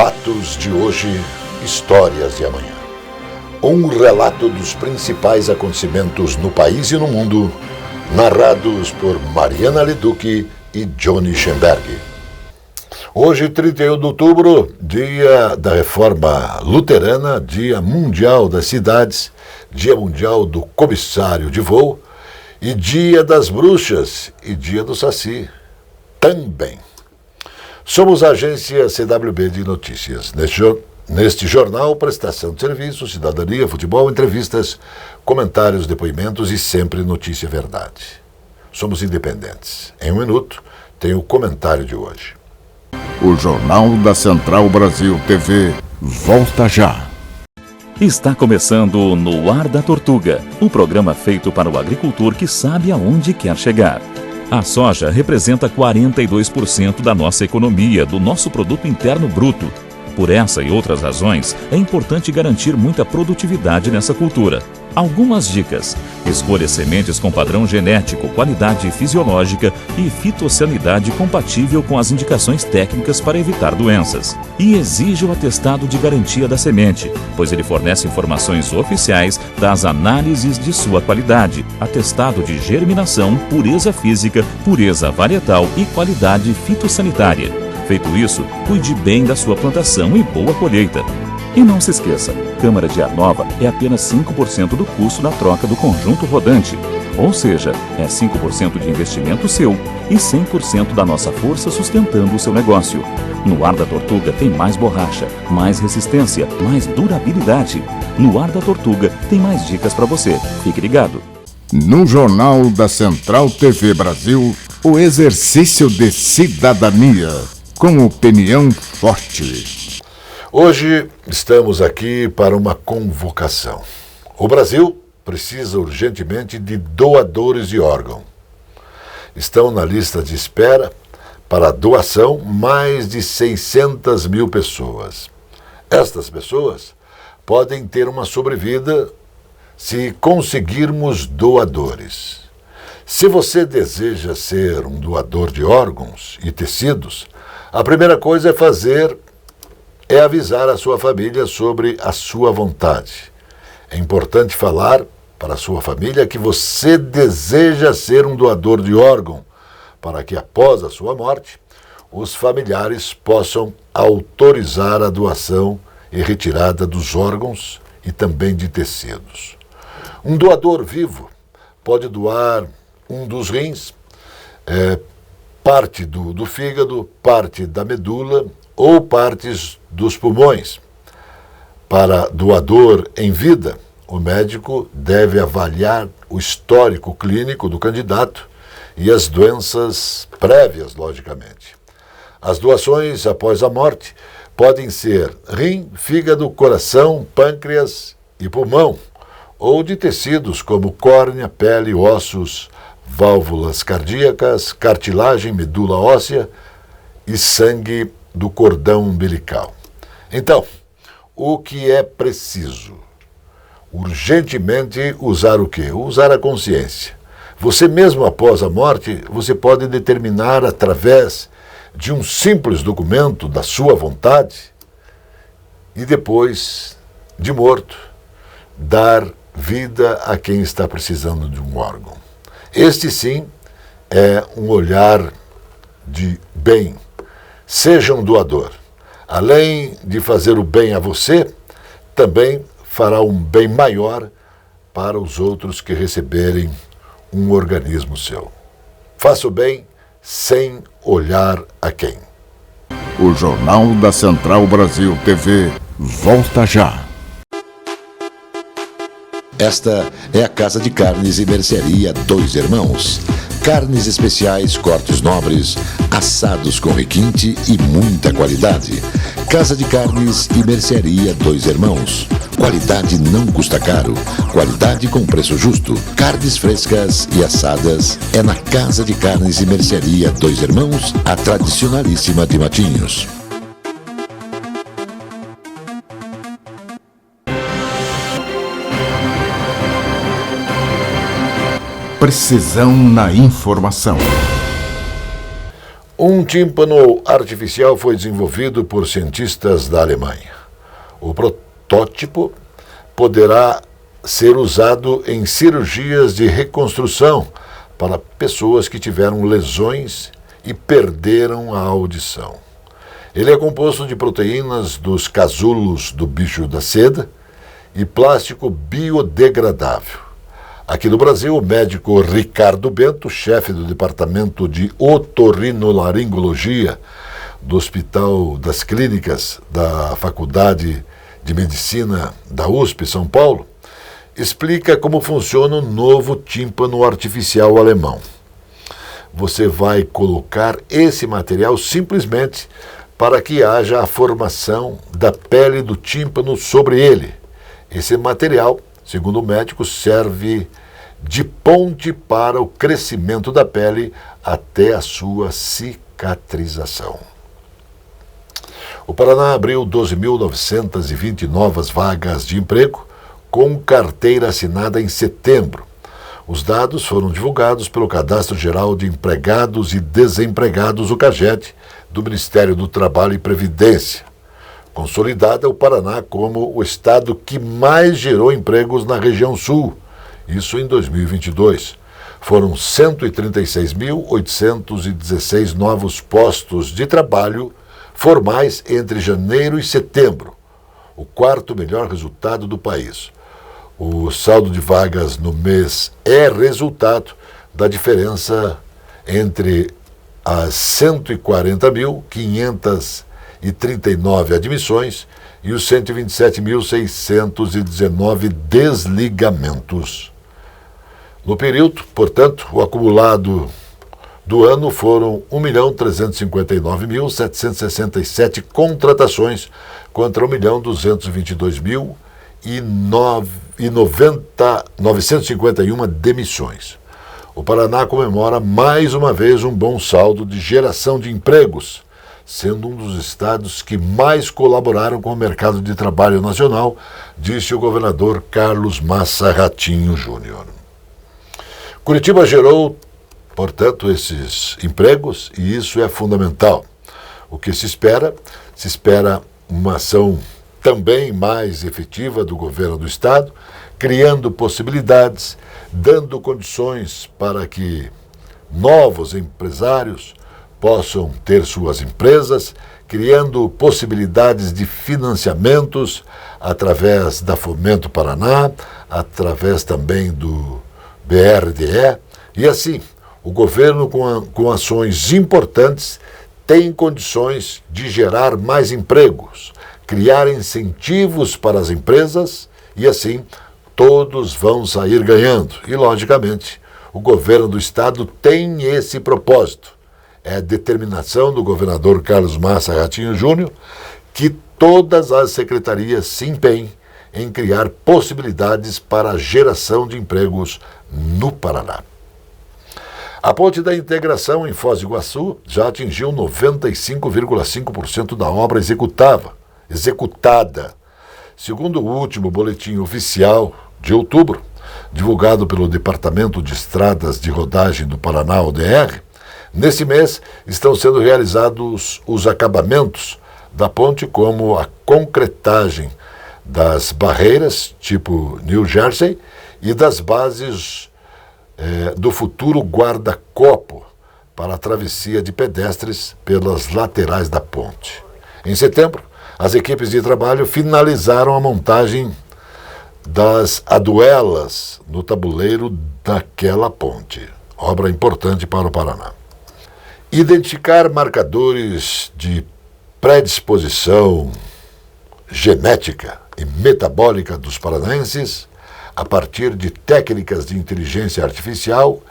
Fatos de hoje, histórias de amanhã. Um relato dos principais acontecimentos no país e no mundo, narrados por Mariana Leduc e Johnny Schemberg. Hoje, 31 de outubro, dia da Reforma Luterana, dia mundial das cidades, dia mundial do comissário de voo e dia das bruxas e dia do Saci também. Somos a agência CWB de Notícias. Neste jornal, prestação de serviço, cidadania, futebol, entrevistas, comentários, depoimentos e sempre notícia verdade. Somos independentes. Em 1 minuto, tem o comentário de hoje. O Jornal da Central Brasil TV volta já. Está começando No Ar da Tortuga, o programa feito para o agricultor que sabe aonde quer chegar. A soja representa 42% da nossa economia, do nosso produto interno bruto. Por essa e outras razões, é importante garantir muita produtividade nessa cultura. Algumas dicas: escolha sementes com padrão genético, qualidade fisiológica e fitossanidade compatível com as indicações técnicas para evitar doenças. E exija o atestado de garantia da semente, pois ele fornece informações oficiais das análises de sua qualidade, atestado de germinação, pureza física, pureza varietal e qualidade fitossanitária. Feito isso, cuide bem da sua plantação e boa colheita. E não se esqueça, câmara de ar nova é apenas 5% do custo da troca do conjunto rodante. Ou seja, é 5% de investimento seu e 100% da nossa força sustentando o seu negócio. No Ar da Tortuga tem mais borracha, mais resistência, mais durabilidade. No Ar da Tortuga tem mais dicas para você. Fique ligado. No Jornal da Central TV Brasil, o exercício de cidadania, com opinião forte. Hoje estamos aqui para uma convocação. O Brasil precisa urgentemente de doadores de órgão. Estão na lista de espera para a doação mais de 600 mil pessoas. Estas pessoas podem ter uma sobrevida se conseguirmos doadores. Se você deseja ser um doador de órgãos e tecidos, a primeira coisa é avisar a sua família sobre a sua vontade. É importante falar para a sua família que você deseja ser um doador de órgão, para que após a sua morte, os familiares possam autorizar a doação e retirada dos órgãos e também de tecidos. Um doador vivo pode doar um dos rins, parte do fígado, parte da medula ou partes dos pulmões. Para doador em vida, o médico deve avaliar o histórico clínico do candidato e as doenças prévias, logicamente. As doações após a morte podem ser rim, fígado, coração, pâncreas e pulmão, ou de tecidos como córnea, pele, ossos, válvulas cardíacas, cartilagem, medula óssea e sangue do cordão umbilical. Então, o que é preciso? Urgentemente usar o quê? Usar a consciência. Você mesmo após a morte, você pode determinar através de um simples documento da sua vontade e depois, de morto, dar vida a quem está precisando de um órgão. Este sim é um olhar de bem. Seja um doador. Além de fazer o bem a você, também fará um bem maior para os outros que receberem um organismo seu. Faça o bem sem olhar a quem. O Jornal da Central Brasil TV volta já. Esta é a Casa de Carnes e Mercearia Dois Irmãos. Carnes especiais, cortes nobres, assados com requinte e muita qualidade. Casa de Carnes e Mercearia Dois Irmãos. Qualidade não custa caro. Qualidade com preço justo. Carnes frescas e assadas é na Casa de Carnes e Mercearia Dois Irmãos, a tradicionalíssima de Matinhos. Precisão na informação. Um tímpano artificial foi desenvolvido por cientistas da Alemanha. O protótipo poderá ser usado em cirurgias de reconstrução para pessoas que tiveram lesões e perderam a audição. Ele é composto de proteínas dos casulos do bicho da seda e plástico biodegradável. Aqui no Brasil, o médico Ricardo Bento, chefe do Departamento de Otorrinolaringologia do Hospital das Clínicas da Faculdade de Medicina da USP, São Paulo, explica como funciona o novo tímpano artificial alemão. Você vai colocar esse material simplesmente para que haja a formação da pele do tímpano sobre ele. Esse material, segundo o médico, serve de ponte para o crescimento da pele até a sua cicatrização. O Paraná abriu 12.920 novas vagas de emprego com carteira assinada em setembro. Os dados foram divulgados pelo Cadastro Geral de Empregados e Desempregados, o CAGED, do Ministério do Trabalho e Previdência. Consolidada o Paraná como o estado que mais gerou empregos na região sul, isso em 2022. Foram 136.816 novos postos de trabalho formais entre janeiro e setembro, o quarto melhor resultado do país. O saldo de vagas no mês é resultado da diferença entre as 140.539 admissões e os 127.619 desligamentos. No período, portanto, o acumulado do ano foram 1.359.767 contratações contra 1.222.951 demissões. O Paraná comemora mais uma vez um bom saldo de geração de empregos, sendo um dos estados que mais colaboraram com o mercado de trabalho nacional, disse o governador Carlos Massa Ratinho Júnior. Curitiba gerou, portanto, esses empregos e isso é fundamental. O que se espera uma ação também mais efetiva do governo do estado, criando possibilidades, dando condições para que novos empresários possam ter suas empresas, criando possibilidades de financiamentos através da Fomento Paraná, através também do BRDE, e assim, o governo com ações importantes tem condições de gerar mais empregos, criar incentivos para as empresas e assim todos vão sair ganhando. E, logicamente, o governo do estado tem esse propósito. É determinação do governador Carlos Massa Ratinho Júnior que todas as secretarias se empenhem em criar possibilidades para a geração de empregos no Paraná. A ponte da integração em Foz do Iguaçu já atingiu 95,5% da obra executada. Segundo o último boletim oficial de outubro, divulgado pelo Departamento de Estradas de Rodagem do Paraná, ODR, nesse mês estão sendo realizados os acabamentos da ponte, como a concretagem das barreiras, tipo New Jersey, e das bases do futuro guarda-copo para a travessia de pedestres pelas laterais da ponte. Em setembro, as equipes de trabalho finalizaram a montagem das aduelas no tabuleiro daquela ponte, obra importante para o Paraná. Identificar marcadores de predisposição genética e metabólica dos paranaenses a partir de técnicas de inteligência artificial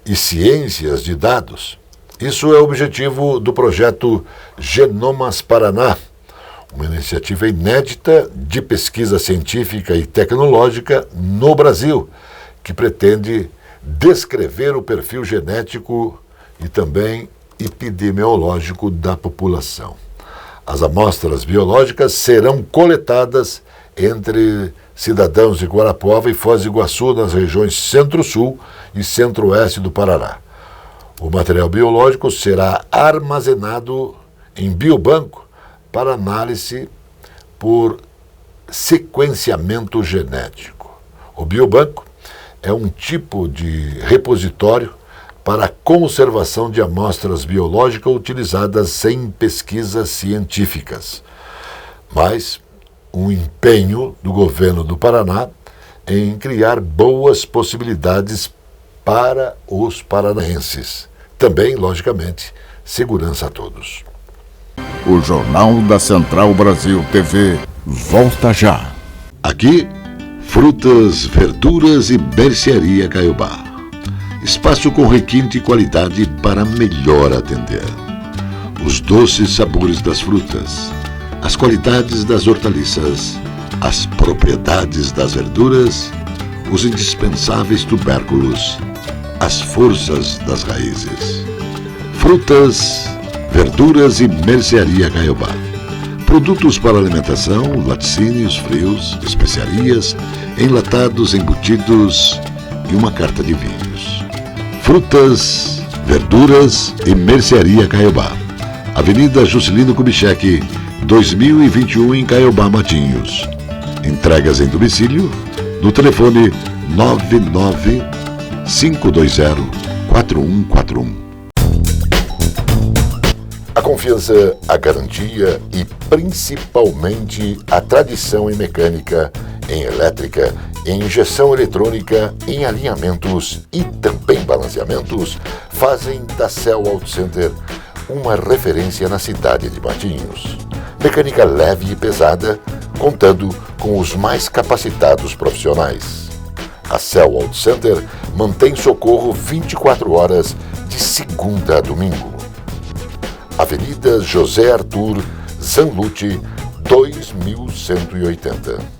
e ciências de dados. Isso é o objetivo do projeto Genomas Paraná, uma iniciativa inédita de pesquisa científica e tecnológica no Brasil, que pretende descrever o perfil genético e também epidemiológico da população. As amostras biológicas serão coletadas entre cidadãos de Guarapuava e Foz do Iguaçu, nas regiões Centro-Sul e Centro-Oeste do Paraná. O material biológico será armazenado em biobanco para análise por sequenciamento genético. O biobanco é um tipo de repositório para a conservação de amostras biológicas utilizadas em pesquisas científicas, mas um empenho do governo do Paraná em criar boas possibilidades para os paranaenses. Também, logicamente, segurança a todos. O Jornal da Central Brasil TV volta já. Aqui, frutas, verduras e mercearia Caiobá. Espaço com requinte e qualidade para melhor atender. Os doces sabores das frutas, as qualidades das hortaliças, as propriedades das verduras, os indispensáveis tubérculos, as forças das raízes. Frutas, verduras e mercearia Caiobá. Produtos para alimentação, laticínios, frios, especiarias, enlatados, embutidos e uma carta de vinhos. Frutas, verduras e mercearia Caiobá. Avenida Juscelino Kubitschek, 2021 em Caiobá, Matinhos. Entregas em domicílio no telefone 99520-4141. A confiança, a garantia e principalmente a tradição em mecânica, em elétrica, em injeção eletrônica, em alinhamentos e também balanceamentos fazem da Cell Auto Center uma referência na cidade de Matinhos. Mecânica leve e pesada, contando com os mais capacitados profissionais. A Cell Auto Center mantém socorro 24 horas de segunda a domingo. Avenida José Arthur Zanlucci, 2180.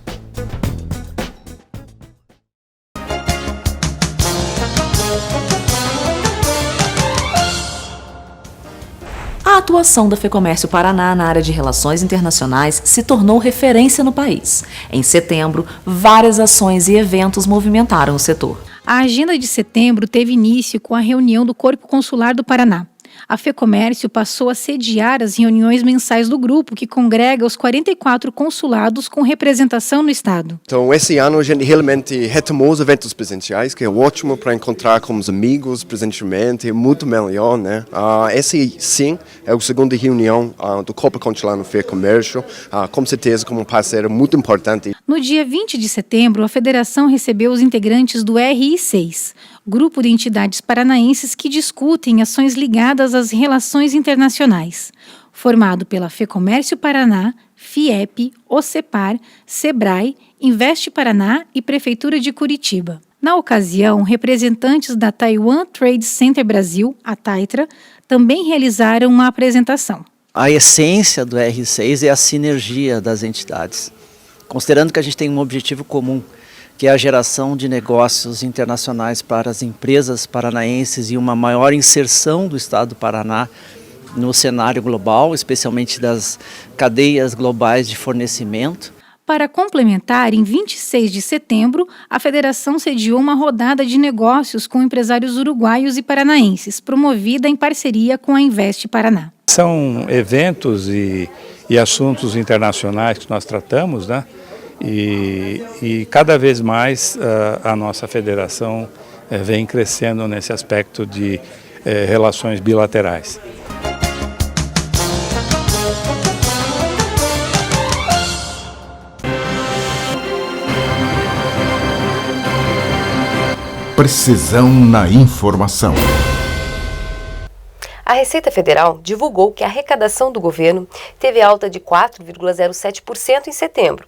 A atuação da FEComércio Paraná na área de relações internacionais se tornou referência no país. Em setembro, várias ações e eventos movimentaram o setor. A agenda de setembro teve início com a reunião do Corpo Consular do Paraná. A FEComércio passou a sediar as reuniões mensais do grupo, que congrega os 44 consulados com representação no estado. Então, esse ano a gente realmente retomou os eventos presenciais, que é ótimo para encontrar com os amigos presencialmente, é muito melhor, né? Esse, sim, é a segunda reunião do Corpo Consular no FEComércio, com certeza como um parceiro muito importante. No dia 20 de setembro, a federação recebeu os integrantes do RI6, grupo de entidades paranaenses que discutem ações ligadas às relações internacionais, formado pela FEComércio Paraná, FIEP, OCEPAR, SEBRAE, Investe Paraná e Prefeitura de Curitiba. Na ocasião, representantes da Taiwan Trade Center Brasil, a TAITRA, também realizaram uma apresentação. A essência do R6 é a sinergia das entidades, considerando que a gente tem um objetivo comum, que é a geração de negócios internacionais para as empresas paranaenses e uma maior inserção do Estado do Paraná no cenário global, especialmente das cadeias globais de fornecimento. Para complementar, em 26 de setembro, a federação sediou uma rodada de negócios com empresários uruguaios e paranaenses, promovida em parceria com a Investe Paraná. São eventos e assuntos internacionais que nós tratamos, né? E cada vez mais a nossa federação vem crescendo nesse aspecto de relações bilaterais. Precisão na informação. A Receita Federal divulgou que a arrecadação do governo teve alta de 4,07% em setembro,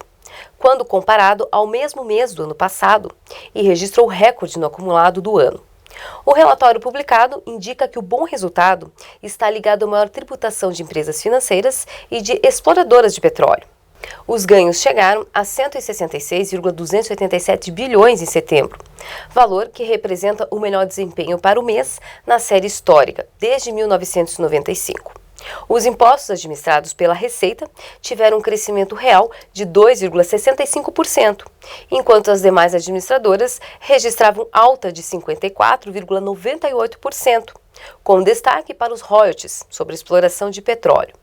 quando comparado ao mesmo mês do ano passado, e registrou recorde no acumulado do ano. O relatório publicado indica que o bom resultado está ligado à maior tributação de empresas financeiras e de exploradoras de petróleo. Os ganhos chegaram a 166,287 bilhões em setembro, valor que representa o melhor desempenho para o mês na série histórica, desde 1995. Os impostos administrados pela Receita tiveram um crescimento real de 2,65%, enquanto as demais administradoras registravam alta de 54,98%, com destaque para os royalties sobre a exploração de petróleo.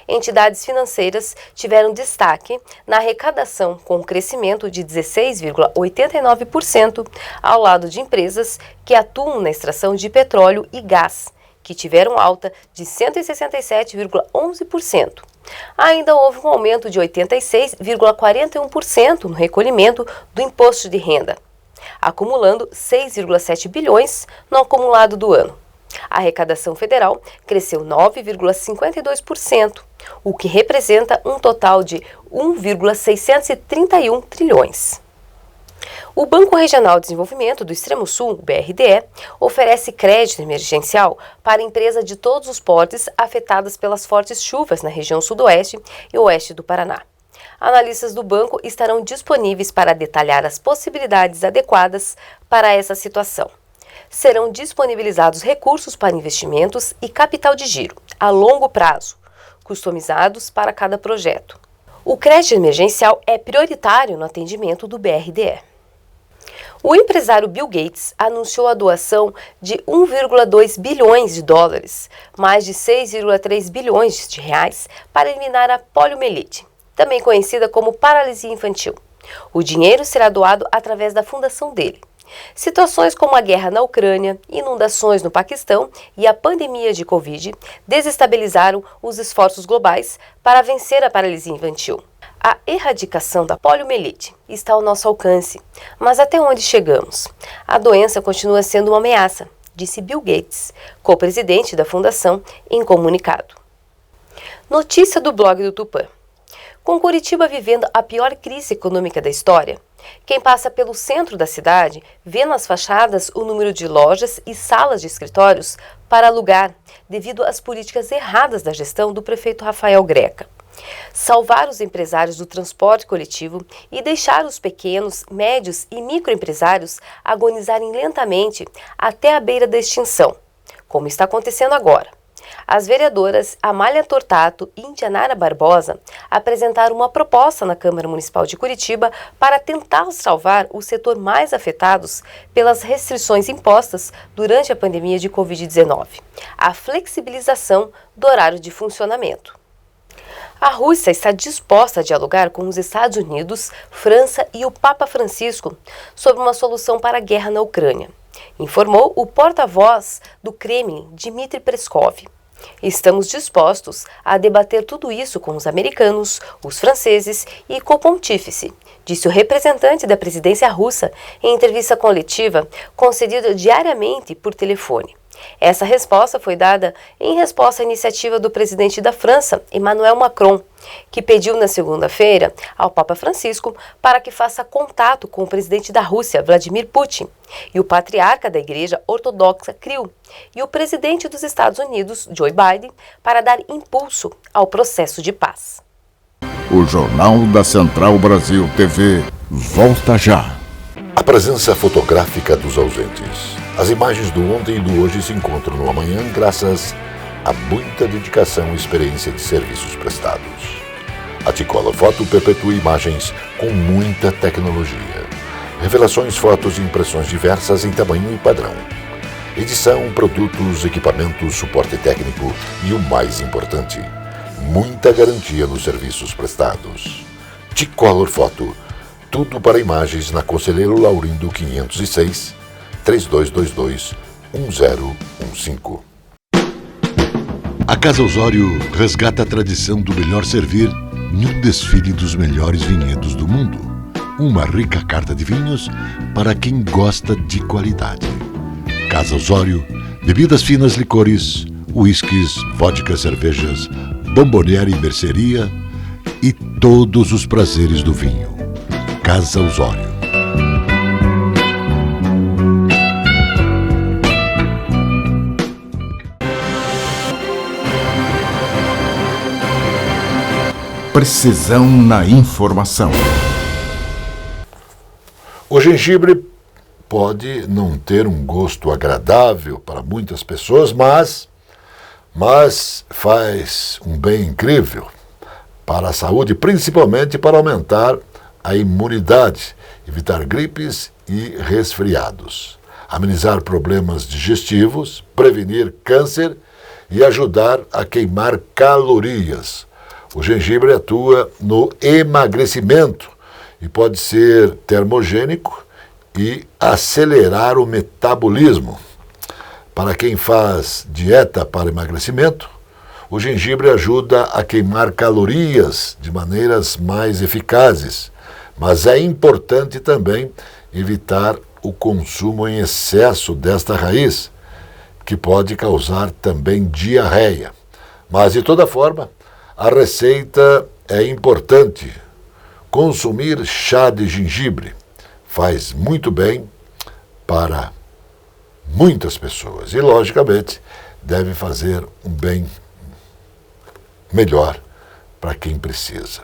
Entidades financeiras tiveram destaque na arrecadação, com um crescimento de 16,89%, ao lado de empresas que atuam na extração de petróleo e gás, que tiveram alta de 167,11%. Ainda houve um aumento de 86,41% no recolhimento do imposto de renda, acumulando 6,7 bilhões no acumulado do ano. A arrecadação federal cresceu 9,52%, o que representa um total de 1,631 trilhões. O Banco Regional de Desenvolvimento do Extremo Sul, BRDE, oferece crédito emergencial para empresas de todos os portes afetadas pelas fortes chuvas na região sudoeste e oeste do Paraná. Analistas do banco estarão disponíveis para detalhar as possibilidades adequadas para essa situação. Serão disponibilizados recursos para investimentos e capital de giro, a longo prazo, customizados para cada projeto. O crédito emergencial é prioritário no atendimento do BRDE. O empresário Bill Gates anunciou a doação de 1,2 bilhões de dólares, mais de 6,3 bilhões de reais, para eliminar a poliomielite, também conhecida como paralisia infantil. O dinheiro será doado através da fundação dele. Situações como a guerra na Ucrânia, inundações no Paquistão e a pandemia de Covid desestabilizaram os esforços globais para vencer a paralisia infantil. A erradicação da poliomielite está ao nosso alcance, mas até onde chegamos? A doença continua sendo uma ameaça, disse Bill Gates, co-presidente da fundação, em comunicado. Notícia do blog do Tupã. Com Curitiba vivendo a pior crise econômica da história, quem passa pelo centro da cidade vê nas fachadas o número de lojas e salas de escritórios para alugar, devido às políticas erradas da gestão do prefeito Rafael Greca. Salvar os empresários do transporte coletivo e deixar os pequenos, médios e microempresários agonizarem lentamente até a beira da extinção, como está acontecendo agora. As vereadoras Amália Tortato e Indianara Barbosa apresentaram uma proposta na Câmara Municipal de Curitiba para tentar salvar o setor mais afetados pelas restrições impostas durante a pandemia de Covid-19, a flexibilização do horário de funcionamento. A Rússia está disposta a dialogar com os Estados Unidos, França e o Papa Francisco sobre uma solução para a guerra na Ucrânia, informou o porta-voz do Kremlin, Dmitry Peskov. Estamos dispostos a debater tudo isso com os americanos, os franceses e com o pontífice, disse o representante da presidência russa em entrevista coletiva concedida diariamente por telefone. Essa resposta foi dada em resposta à iniciativa do presidente da França, Emmanuel Macron, que pediu na segunda-feira ao Papa Francisco para que faça contato com o presidente da Rússia, Vladimir Putin, e o patriarca da Igreja Ortodoxa Kirill, e o presidente dos Estados Unidos, Joe Biden, para dar impulso ao processo de paz. O Jornal da Central Brasil TV volta já. A presença fotográfica dos ausentes. As imagens do ontem e do hoje se encontram no amanhã graças a muita dedicação e experiência de serviços prestados. A T-Color Foto perpetua imagens com muita tecnologia. Revelações, fotos e impressões diversas em tamanho e padrão. Edição, produtos, equipamentos, suporte técnico e o mais importante, muita garantia nos serviços prestados. T-Color Foto. Tudo para imagens na Conselheiro Laurindo 506, 3222-1015. A Casa Osório resgata a tradição do melhor servir em um desfile dos melhores vinhedos do mundo. Uma rica carta de vinhos para quem gosta de qualidade. Casa Osório, bebidas finas, licores, uísques, vodkas, cervejas, bomboniere e mercearia e todos os prazeres do vinho. Casa Osório. Precisão na informação. O gengibre pode não ter um gosto agradável para muitas pessoas, mas mas faz um bem incrível para a saúde, principalmente para aumentar a imunidade, evitar gripes e resfriados, amenizar problemas digestivos, prevenir câncer e ajudar a queimar calorias. O gengibre atua no emagrecimento e pode ser termogênico e acelerar o metabolismo. Para quem faz dieta para emagrecimento, o gengibre ajuda a queimar calorias de maneiras mais eficazes, mas é importante também evitar o consumo em excesso desta raiz, que pode causar também diarreia. Mas, de toda forma, a receita é importante. Consumir chá de gengibre faz muito bem para muitas pessoas e, logicamente, deve fazer um bem melhor para quem precisa.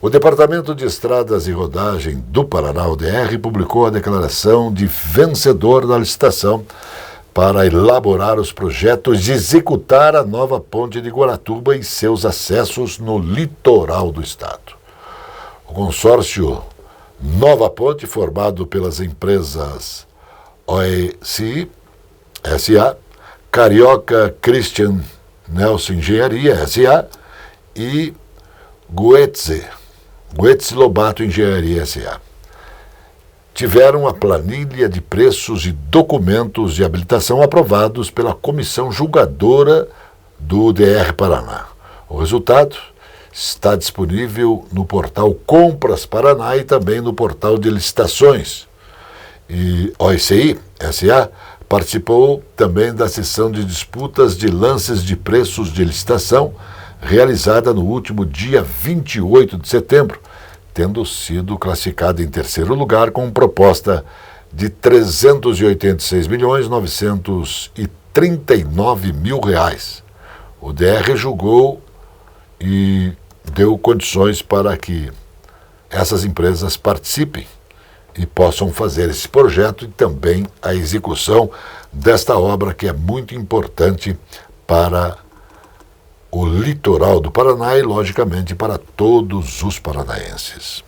O Departamento de Estradas e Rodagem do Paraná, o DR, publicou a declaração de vencedor da licitação para elaborar os projetos e executar a nova ponte de Guaratuba e seus acessos no litoral do estado. O consórcio Nova Ponte, formado pelas empresas OECI, SA, Carioca Christian Nelson Engenharia, SA, e Goetze Lobato Engenharia, SA, tiveram a planilha de preços e documentos de habilitação aprovados pela comissão julgadora do DR Paraná. O resultado está disponível no portal Compras Paraná e também no portal de licitações. E OECI, SA, participou também da sessão de disputas de lances de preços de licitação realizada no último dia 28 de setembro, tendo sido classificada em terceiro lugar com proposta de R$ 386.939.000. O DR julgou e deu condições para que essas empresas participem e possam fazer esse projeto e também a execução desta obra que é muito importante para o litoral do Paraná e, logicamente, para todos os paranaenses.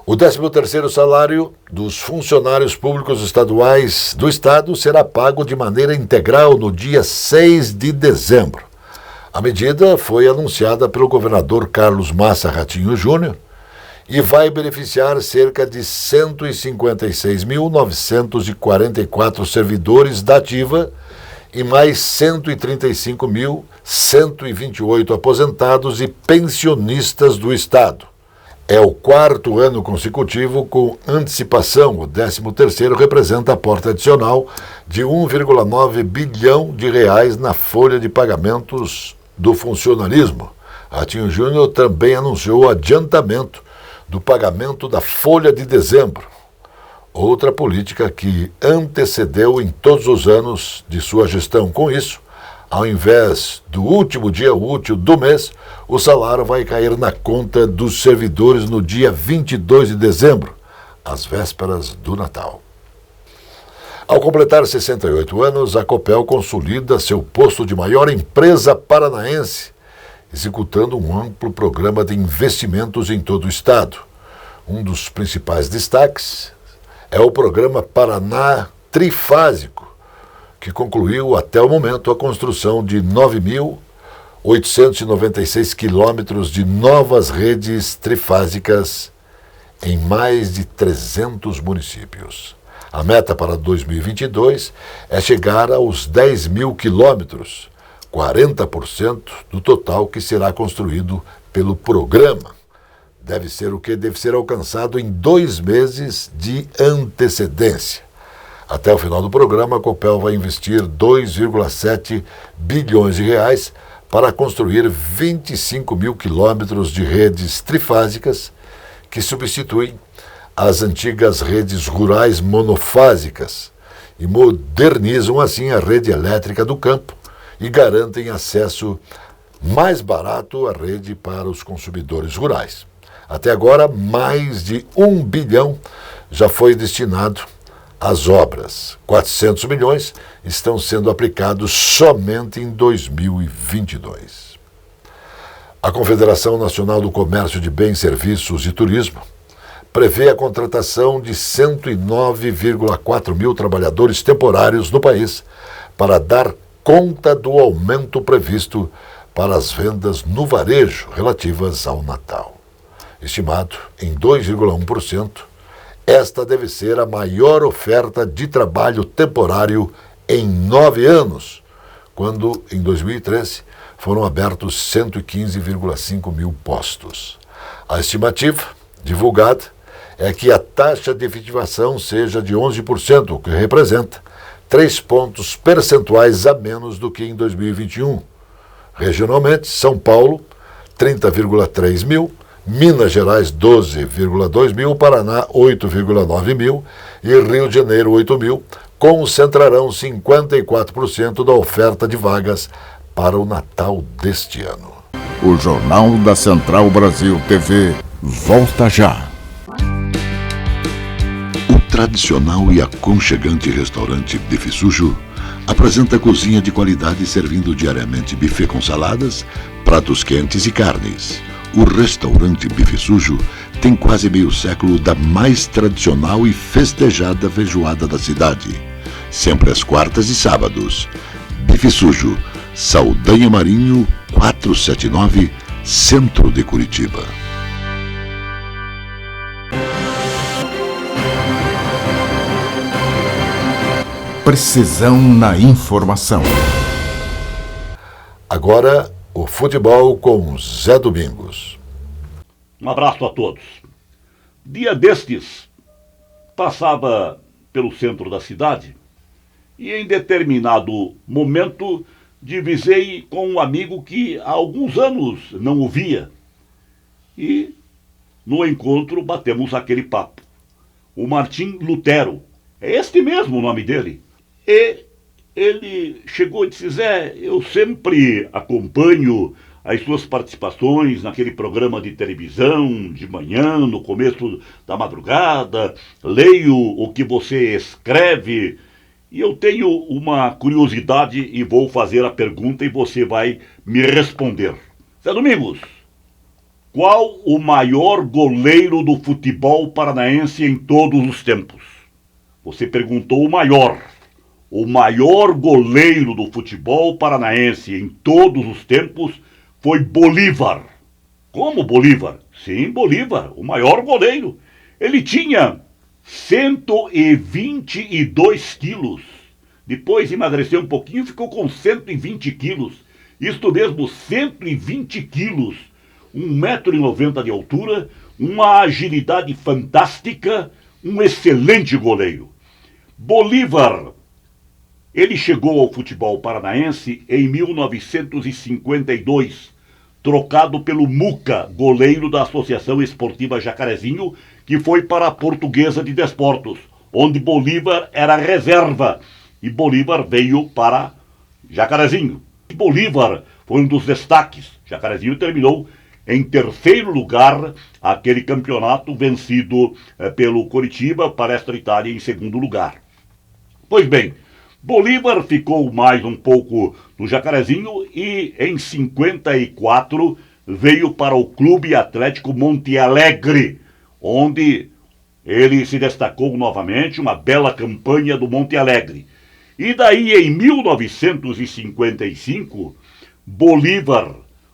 O 13º salário dos funcionários públicos estaduais do Estado será pago de maneira integral no dia 6 de dezembro. A medida foi anunciada pelo governador Carlos Massa Ratinho Júnior e vai beneficiar cerca de 156.944 servidores da ativa e mais 135.128 aposentados e pensionistas do Estado. É o 4º ano consecutivo com antecipação. O 13º representa aporte adicional de 1,9 bilhão de reais na folha de pagamentos do funcionalismo. Ratinho Júnior também anunciou o adiantamento do pagamento da folha de dezembro, outra política que antecedeu em todos os anos de sua gestão. Com isso, ao invés do último dia útil do mês, o salário vai cair na conta dos servidores no dia 22 de dezembro, às vésperas do Natal. Ao completar 68 anos, a Copel consolida seu posto de maior empresa paranaense, executando um amplo programa de investimentos em todo o estado. Um dos principais destaques é o programa Paraná Trifásico, que concluiu até o momento a construção de 9.896 quilômetros de novas redes trifásicas em mais de 300 municípios. A meta para 2022 é chegar aos 10.000 quilômetros, 40% do total que será construído pelo programa. Deve ser alcançado em 2 meses de antecedência. Até o final do programa, a Copel vai investir 2,7 bilhões de reais para construir 25 mil quilômetros de redes trifásicas que substituem as antigas redes rurais monofásicas e modernizam assim a rede elétrica do campo e garantem acesso mais barato à rede para os consumidores rurais. Até agora, mais de 1 bilhão já foi destinado As obras, 400 milhões, estão sendo aplicados somente em 2022. A Confederação Nacional do Comércio de Bens, Serviços e Turismo prevê a contratação de 109,4 mil trabalhadores temporários no país para dar conta do aumento previsto para as vendas no varejo relativas ao Natal. Estimado em 2,1%, esta deve ser a maior oferta de trabalho temporário em 9 anos, quando, em 2013, foram abertos 115,5 mil postos. A estimativa, divulgada, é que a taxa de efetivação seja de 11%, o que representa 3 pontos percentuais a menos do que em 2021. Regionalmente, São Paulo, 30,3 mil, Minas Gerais, 12,2 mil, Paraná, 8,9 mil e Rio de Janeiro, 8 mil, concentrarão 54% da oferta de vagas para o Natal deste ano. O Jornal da Central Brasil TV volta já. O tradicional e aconchegante restaurante Bife Sujo apresenta cozinha de qualidade servindo diariamente buffet com saladas, pratos quentes e carnes. O restaurante Bife Sujo tem quase meio século da mais tradicional e festejada feijoada da cidade. Sempre às quartas e sábados. Bife Sujo, Saldanha Marinho, 479, Centro de Curitiba. Precisão na informação. Agora, o futebol com Zé Domingos. Um abraço a todos. Dia destes, passava pelo centro da cidade e em determinado momento divisei com um amigo que há alguns anos não o via. E no encontro batemos aquele papo. O Martim Lutero, é este mesmo o nome dele. E ele chegou e disse: Zé, eu sempre acompanho as suas participações naquele programa de televisão de manhã, no começo da madrugada, leio o que você escreve e eu tenho uma curiosidade e vou fazer a pergunta e você vai me responder. Zé Domingos, qual o maior goleiro do futebol paranaense em todos os tempos? Você perguntou o maior. O maior goleiro do futebol paranaense em todos os tempos foi Bolívar. Como Bolívar? Sim, Bolívar, o maior goleiro. Ele tinha 122 quilos. Depois emagreceu um pouquinho e ficou com 120 quilos. Isto mesmo, 120 quilos. 1,90 m de altura, uma agilidade fantástica, um excelente goleiro. Bolívar, ele chegou ao futebol paranaense em 1952, trocado pelo Muca, goleiro da Associação Esportiva Jacarezinho, que foi para a Portuguesa de Desportos, onde Bolívar era reserva, e Bolívar veio para Jacarezinho. Bolívar foi um dos destaques. Jacarezinho terminou em terceiro lugar aquele campeonato vencido pelo Coritiba para esta Itália em segundo lugar. Pois bem, Bolívar ficou mais um pouco no Jacarezinho e em 54 veio para o Clube Atlético Monte Alegre, onde ele se destacou novamente, uma bela campanha do Monte Alegre. E daí em 1955, Bolívar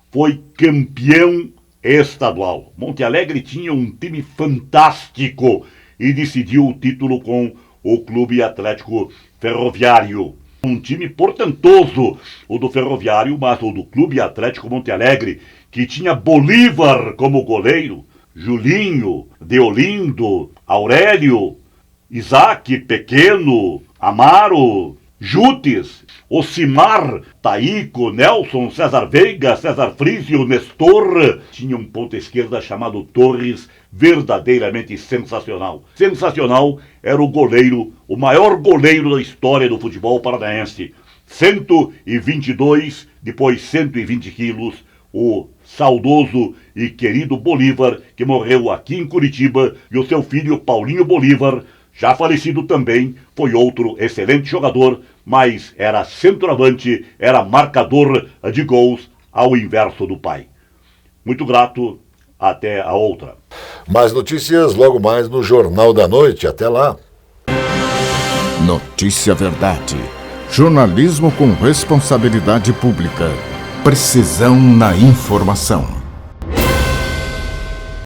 foi campeão estadual. Monte Alegre tinha um time fantástico e decidiu o título com o Clube Atlético Ferroviário. Um time portentoso, o do Ferroviário, mas o do Clube Atlético Monte Alegre, que tinha Bolívar como goleiro, Julinho, Deolindo, Aurélio, Isaac Pequeno, Amaro, Jutes, Ocimar, Taíco, Nelson, César Veiga, César Frísio, Nestor. Tinha um ponta esquerda chamado Torres, verdadeiramente sensacional. Sensacional era o goleiro, o maior goleiro da história do futebol paranaense. 122, depois 120 quilos, o saudoso e querido Bolívar, que morreu aqui em Curitiba, e o seu filho Paulinho Bolívar Já falecido também foi outro excelente jogador, mas era centroavante, era marcador de gols ao inverso do pai. Muito grato, até a outra. Mais notícias logo mais no Jornal da Noite. Até lá. Notícia Verdade. Jornalismo com responsabilidade pública. Precisão na informação.